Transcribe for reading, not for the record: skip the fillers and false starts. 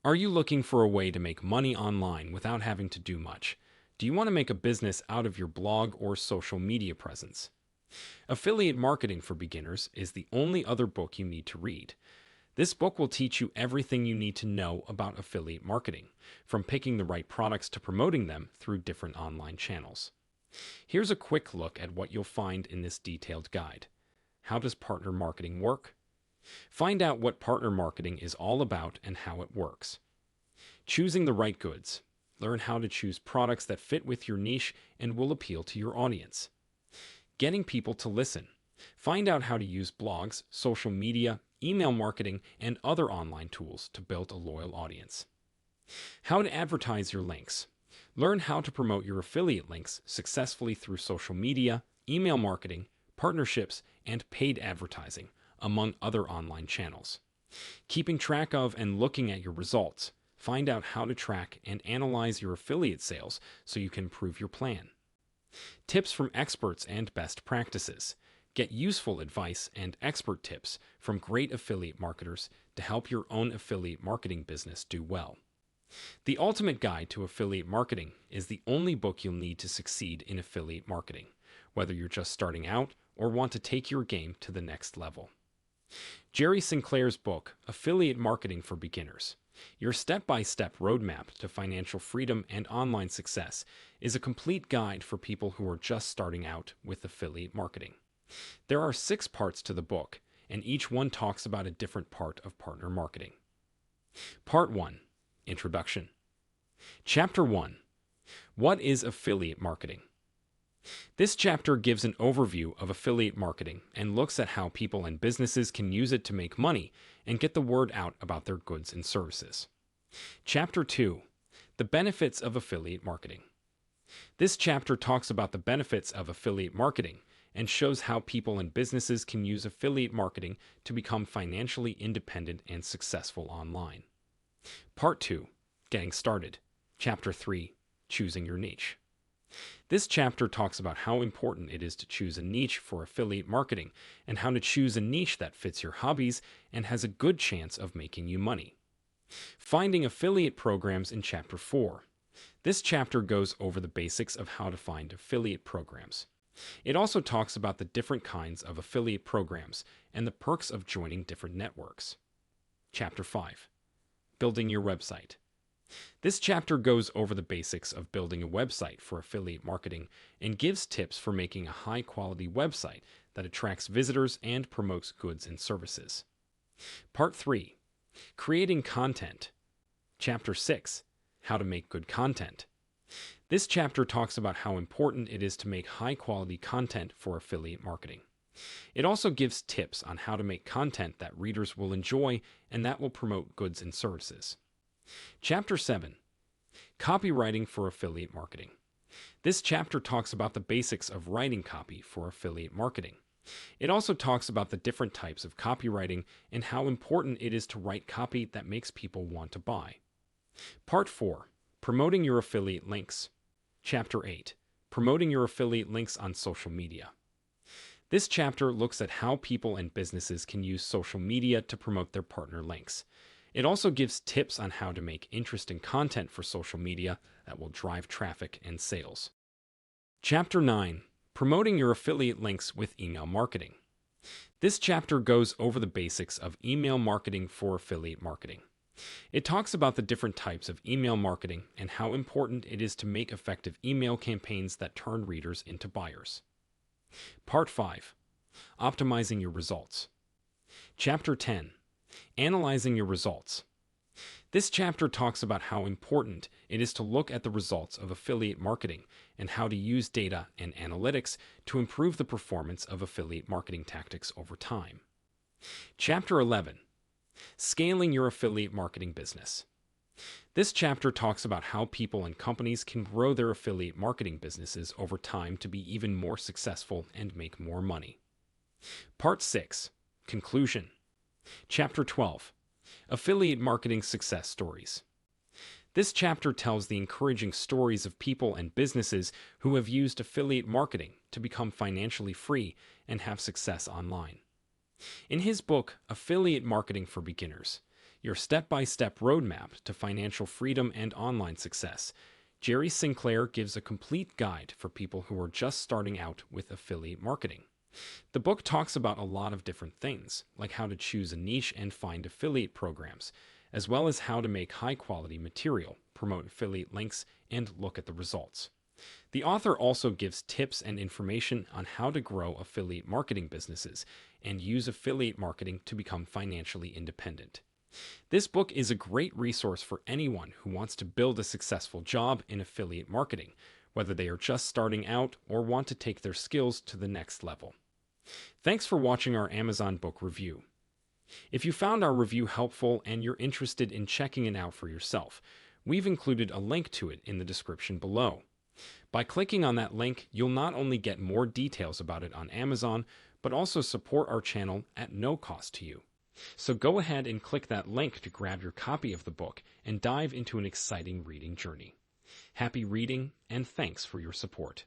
Are you looking for a way to make money online without having to do much? Do you want to make a business out of your blog or social media presence? Affiliate Marketing for Beginners is the only other book you need to read. This book will teach you everything you need to know about affiliate marketing, from picking the right products to promoting them through different online channels. Here's a quick look at what you'll find in this detailed guide. How does partner marketing work? Find out what partner marketing is all about and how it works. Choosing the right goods. Learn how to choose products that fit with your niche and will appeal to your audience. Getting people to listen. Find out how to use blogs, social media, email marketing, and other online tools to build a loyal audience. How to advertise your links. Learn how to promote your affiliate links successfully through social media, email marketing, partnerships, and paid advertising, among other online channels. Keeping track of and looking at your results. Find out how to track and analyze your affiliate sales so you can improve your plan. Tips from experts and best practices. Get useful advice and expert tips from great affiliate marketers to help your own affiliate marketing business do well. The Ultimate Guide to Affiliate Marketing is the only book you'll need to succeed in affiliate marketing, whether you're just starting out or want to take your game to the next level. Jerry Sinclair's book, Affiliate Marketing for Beginners, your step-by-step roadmap to financial freedom and online success, is a complete guide for people who are just starting out with affiliate marketing. There are 6 parts to the book, and each one talks about a different part of partner marketing. Part 1. Introduction. Chapter 1. What is affiliate marketing? This chapter gives an overview of affiliate marketing and looks at how people and businesses can use it to make money and get the word out about their goods and services. Chapter 2. The benefits of affiliate marketing. This chapter talks about the benefits of affiliate marketing and shows how people and businesses can use affiliate marketing to become financially independent and successful online. Part 2. Getting started. Chapter 3. Choosing your niche. This chapter talks about how important it is to choose a niche for affiliate marketing and how to choose a niche that fits your hobbies and has a good chance of making you money. Finding affiliate programs in Chapter 4. This chapter goes over the basics of how to find affiliate programs. It also talks about the different kinds of affiliate programs and the perks of joining different networks. Chapter 5. Building your website. This chapter goes over the basics of building a website for affiliate marketing and gives tips for making a high-quality website that attracts visitors and promotes goods and services. Part 3. Creating content. Chapter 6. How to make good content. This chapter talks about how important it is to make high-quality content for affiliate marketing. It also gives tips on how to make content that readers will enjoy and that will promote goods and services. Chapter 7. Copywriting for affiliate marketing. This chapter talks about the basics of writing copy for affiliate marketing. It also talks about the different types of copywriting and how important it is to write copy that makes people want to buy. Part 4. Promoting your affiliate links. Chapter 8. Promoting your affiliate links on social media. This chapter looks at how people and businesses can use social media to promote their partner links. It also gives tips on how to make interesting content for social media that will drive traffic and sales. Chapter 9. Promoting your affiliate links with email marketing. This chapter goes over the basics of email marketing for affiliate marketing. It talks about the different types of email marketing and how important it is to make effective email campaigns that turn readers into buyers. Part 5. Optimizing your results. Chapter 10. Analyzing your results. This chapter talks about how important it is to look at the results of affiliate marketing and how to use data and analytics to improve the performance of affiliate marketing tactics over time. Chapter 11. Scaling your affiliate marketing business. This chapter talks about how people and companies can grow their affiliate marketing businesses over time to be even more successful and make more money. Part 6. Conclusion. Chapter 12. Affiliate Marketing Success Stories. This chapter tells the encouraging stories of people and businesses who have used affiliate marketing to become financially free and have success online. In his book, Affiliate Marketing for Beginners, your step-by-step roadmap to financial freedom and online success. Jerry Sinclair gives a complete guide for people who are just starting out with affiliate marketing. The book talks about a lot of different things, like how to choose a niche and find affiliate programs, as well as how to make high-quality material, promote affiliate links, and look at the results. The author also gives tips and information on how to grow affiliate marketing businesses and use affiliate marketing to become financially independent. This book is a great resource for anyone who wants to build a successful job in affiliate marketing, whether they are just starting out or want to take their skills to the next level. Thanks for watching our Amazon book review. If you found our review helpful and you're interested in checking it out for yourself, we've included a link to it in the description below. By clicking on that link, you'll not only get more details about it on Amazon, but also support our channel at no cost to you. So go ahead and click that link to grab your copy of the book and dive into an exciting reading journey. Happy reading, and thanks for your support.